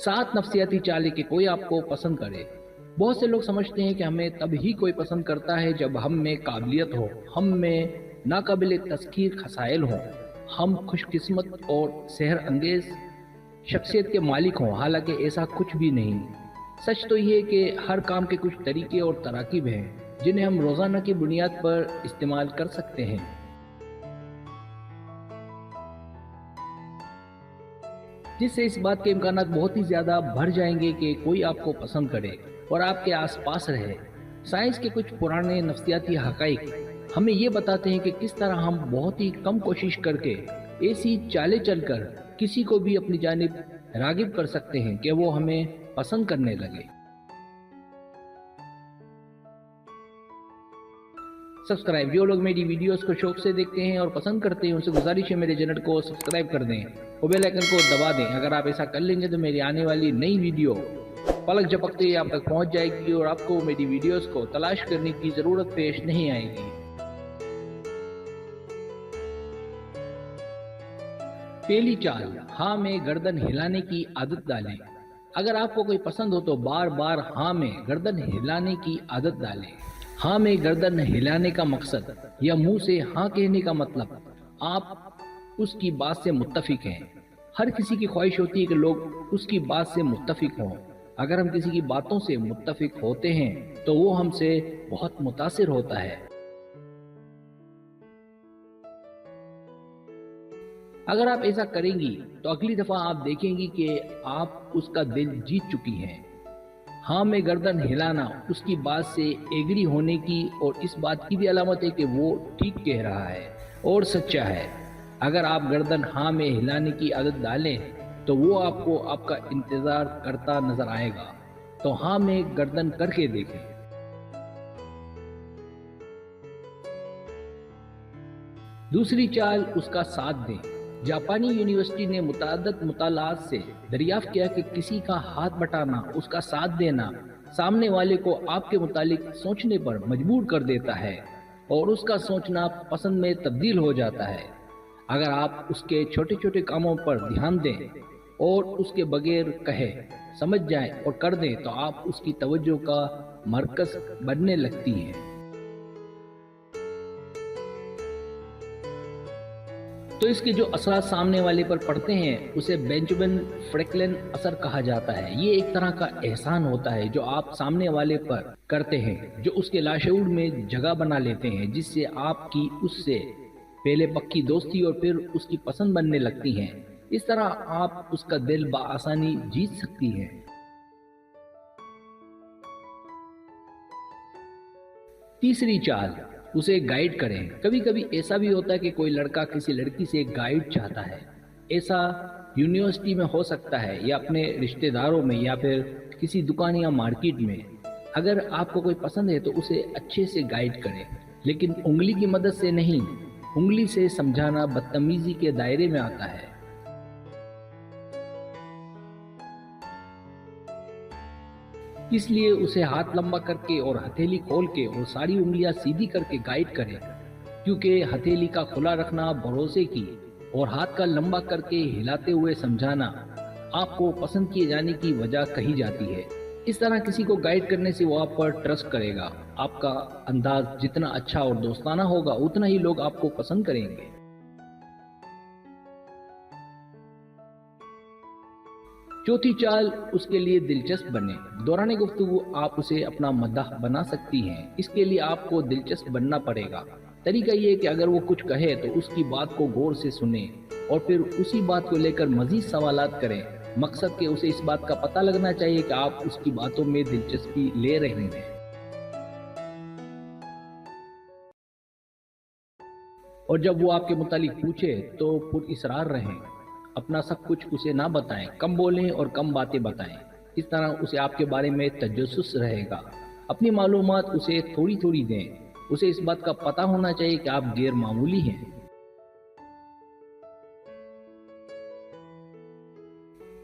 7 नफ्सियाती चालें कि कोई आपको पसंद करे। बहुत से लोग समझते हैं कि हमें तब ही कोई पसंद करता है जब हम में काबिलियत हो, हम में नाकाबिल तस्खीर खसाइल हों, हम खुशकिस्मत और सेहर अंगेज शख्सियत के मालिक हों। हालांकि ऐसा कुछ भी नहीं। सच तो ये है कि हर काम के कुछ तरीके और तराकीब हैं जिन्हें हम रोज़ाना की बुनियाद पर इस्तेमाल कर सकते हैं। जिससे इस बात के इम्कानात बहुत ही ज़्यादा बढ़ जाएंगे कि कोई आपको पसंद करे और आपके आसपास रहे। साइंस के कुछ पुराने नफ्सियाती हक़ाइक़ हमें ये बताते हैं कि किस तरह हम बहुत ही कम कोशिश करके ऐसी चालें चलकर किसी को भी अपनी जानिब राग़िब कर सकते हैं कि वो हमें पसंद करने लगे। सब्सक्राइब, जो लोग मेरी वीडियोस को शौक से देखते हैं और पसंद करते हैं उनसे गुजारिश है मेरे चैनल को सब्सक्राइब कर दें और बेल आइकन को दबा दें। अगर आप ऐसा कर लेंगे तो मेरी आने वाली नई वीडियो पलक झपकते ही आप तक पहुंच जाएगी और आपको मेरी वीडियोस को तलाश करने की ज़रूरत पेश नहीं आएगी। पहली चाल, हाँ में गर्दन हिलाने की आदत डालें। अगर आपको कोई पसंद हो तो बार बार हाँ में गर्दन हिलाने की आदत डालें। हाँ में गर्दन हिलाने का मकसद या मुंह से हाँ कहने का मतलब आप उसकी बात से मुत्तफिक हैं। हर किसी की ख्वाहिश होती है कि लोग उसकी बात से मुत्तफिक हों। अगर हम किसी की बातों से मुत्तफिक होते हैं तो वो हमसे बहुत मुतासिर होता है। अगर आप ऐसा करेंगी तो अगली दफा आप देखेंगी कि आप उसका दिल जीत चुकी हैं। हाँ में गर्दन हिलाना उसकी बात से एग्री होने की और इस बात की भी अलामत है कि वो ठीक कह रहा है और सच्चा है। अगर आप गर्दन हाँ में हिलाने की आदत डालें तो वो आपको आपका इंतजार करता नजर आएगा। तो हाँ में गर्दन करके देखें। दूसरी चाल, उसका साथ दें। जापानी यूनिवर्सिटी ने मुताद्दद मुतालात से दरियाफ्त किया कि किसी का हाथ बटाना, उसका साथ देना सामने वाले को आपके मुतालिक सोचने पर मजबूर कर देता है और उसका सोचना पसंद में तब्दील हो जाता है। अगर आप उसके छोटे छोटे कामों पर ध्यान दें और उसके बगैर कहे समझ जाएं और कर दें तो आप उसकी तवज्जो का मरकज बनने लगती हैं। तो इसके जो असर सामने वाले पर पड़ते हैं उसे बेंजामिन फ्रैंकलिन असर कहा जाता है। ये एक तरह का एहसान होता है जो आप सामने वाले पर करते हैं, जो उसके लाशऊर में जगह बना लेते हैं, जिससे आपकी उससे पहले पक्की दोस्ती और फिर उसकी पसंद बनने लगती हैं। इस तरह आप उसका दिल बआसानी जीत सकती हैं। तीसरी चाल, उसे गाइड करें। कभी कभी ऐसा भी होता है कि कोई लड़का किसी लड़की से गाइड चाहता है। ऐसा यूनिवर्सिटी में हो सकता है या अपने रिश्तेदारों में या फिर किसी दुकान या मार्केट में। अगर आपको कोई पसंद है तो उसे अच्छे से गाइड करें, लेकिन उंगली की मदद से नहीं। उंगली से समझाना बदतमीजी के दायरे में आता है। इसलिए उसे हाथ लंबा करके और हथेली खोल के और सारी उंगलियां सीधी करके गाइड करें, क्योंकि हथेली का खुला रखना भरोसे की और हाथ का लंबा करके हिलाते हुए समझाना आपको पसंद किए जाने की वजह कही जाती है। इस तरह किसी को गाइड करने से वो आप पर ट्रस्ट करेगा। आपका अंदाज जितना अच्छा और दोस्ताना होगा उतना ही लोग आपको पसंद करेंगे। चौथी चाल, उसके लिए दिलचस्प बने। दौरान गुफ्तगू आप उसे अपना मद्दाह बना सकती हैं। इसके लिए आपको दिलचस्प बनना पड़ेगा। तरीका ये है कि अगर वो कुछ कहे तो उसकी बात को गौर से सुने और फिर उसी बात को लेकर मजीद सवालात करें। मकसद कि उसे इस बात का पता लगना चाहिए कि आप उसकी बातों में दिलचस्पी ले रहे हैं। और जब वो आपके मुतालिक पूछे तो पुरइसरार रहें। अपना सब कुछ उसे ना बताएं, कम बोलें और कम बातें बताएं। इस तरह उसे आपके बारे में तजस्सुस रहेगा। अपनी मालूमात उसे थोड़ी थोड़ी दें। उसे इस बात का पता होना चाहिए कि आप गैर मामूली हैं।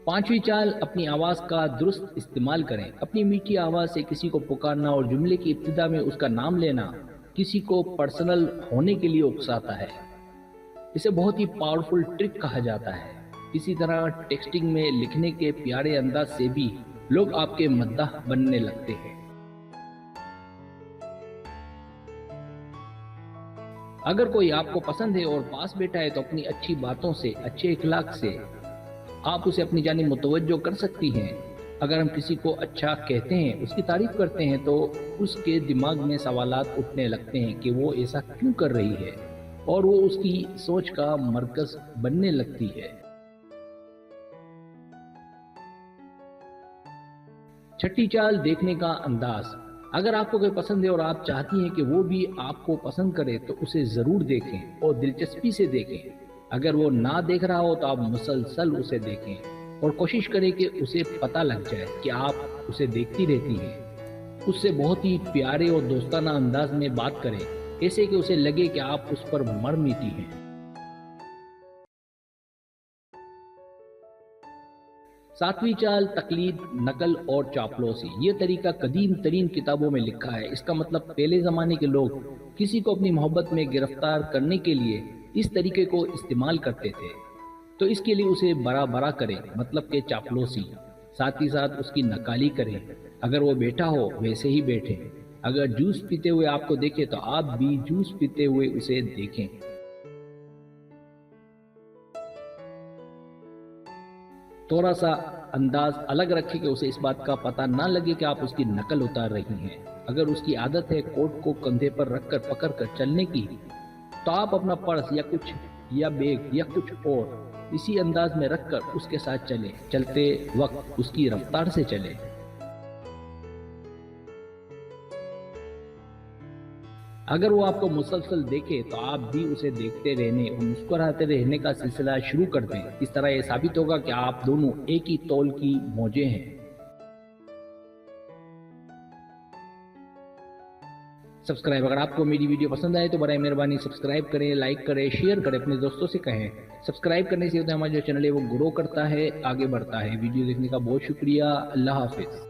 पांचवी चाल, अपनी आवाज का दुरुस्त इस्तेमाल करें। अपनी मीठी आवाज से किसी को पुकारना और जुमले की इब्तिदा में उसका नाम लेना किसी को पर्सनल होने के लिए उकसाता है। इसे बहुत ही पावरफुल ट्रिक कहा जाता है। اسی طرح ٹیکسٹنگ میں لکھنے کے پیارے انداز سے بھی لوگ آپ کے مداح بننے لگتے ہیں۔ اگر کوئی آپ کو پسند ہے اور پاس بیٹھا ہے تو اپنی اچھی باتوں سے، اچھے اخلاق سے آپ اسے اپنی جانب متوجہ کر سکتی ہیں۔ اگر ہم کسی کو اچھا کہتے ہیں، اس کی تعریف کرتے ہیں، تو اس کے دماغ میں سوالات اٹھنے لگتے ہیں کہ وہ ایسا کیوں کر رہی ہے، اور وہ اس کی سوچ کا مرکز بننے لگتی ہے۔ چھٹی چال، دیکھنے کا انداز۔ اگر آپ کو کوئی پسند ہے اور آپ چاہتی ہیں کہ وہ بھی آپ کو پسند کرے تو اسے ضرور دیکھیں اور دلچسپی سے دیکھیں۔ اگر وہ نہ دیکھ رہا ہو تو آپ مسلسل اسے دیکھیں اور کوشش کریں کہ اسے پتہ لگ جائے کہ آپ اسے دیکھتی رہتی ہیں۔ اس سے بہت ہی پیارے اور دوستانہ انداز میں بات کریں، ایسے کہ اسے لگے کہ آپ اس پر مر میٹھی ہیں۔ ساتویں چال، تقلید، نقل اور چاپلوسی۔ یہ طریقہ قدیم ترین کتابوں میں لکھا ہے۔ اس کا مطلب پہلے زمانے کے لوگ کسی کو اپنی محبت میں گرفتار کرنے کے لیے اس طریقے کو استعمال کرتے تھے، تو اس کے لیے اسے برا برا کریں، مطلب کہ چاپلوسی۔ ساتھ ہی ساتھ اس کی نقالی کریں۔ اگر وہ بیٹھا ہو ویسے ہی بیٹھیں۔ اگر جوس پیتے ہوئے آپ کو دیکھے تو آپ بھی جوس پیتے ہوئے اسے دیکھیں۔ تھوڑا سا انداز الگ رکھیں کہ اسے اس بات کا پتہ نہ لگے کہ آپ اس کی نقل اتار رہی ہیں۔ اگر اس کی عادت ہے کوٹ کو کندھے پر رکھ کر پکڑ کر چلنے کی، تو آپ اپنا پرس یا بیگ یا کچھ اور اسی انداز میں رکھ کر اس کے ساتھ چلیں۔ چلتے وقت اس کی رفتار سے چلیں۔ اگر وہ آپ کو مسلسل دیکھے تو آپ بھی اسے دیکھتے رہنے اور مسکراتے رہنے کا سلسلہ شروع کر دیں۔ اس طرح یہ ثابت ہوگا کہ آپ دونوں ایک ہی تول کی موجیں ہیں۔ سبسکرائب، اگر آپ کو میری ویڈیو پسند آئے تو برائے مہربانی سبسکرائب کریں، لائک کریں، شیئر کریں، اپنے دوستوں سے کہیں۔ سبسکرائب کرنے سے ہمارا جو چینل ہے وہ گرو کرتا ہے، آگے بڑھتا ہے۔ ویڈیو دیکھنے کا بہت شکریہ۔ اللہ حافظ۔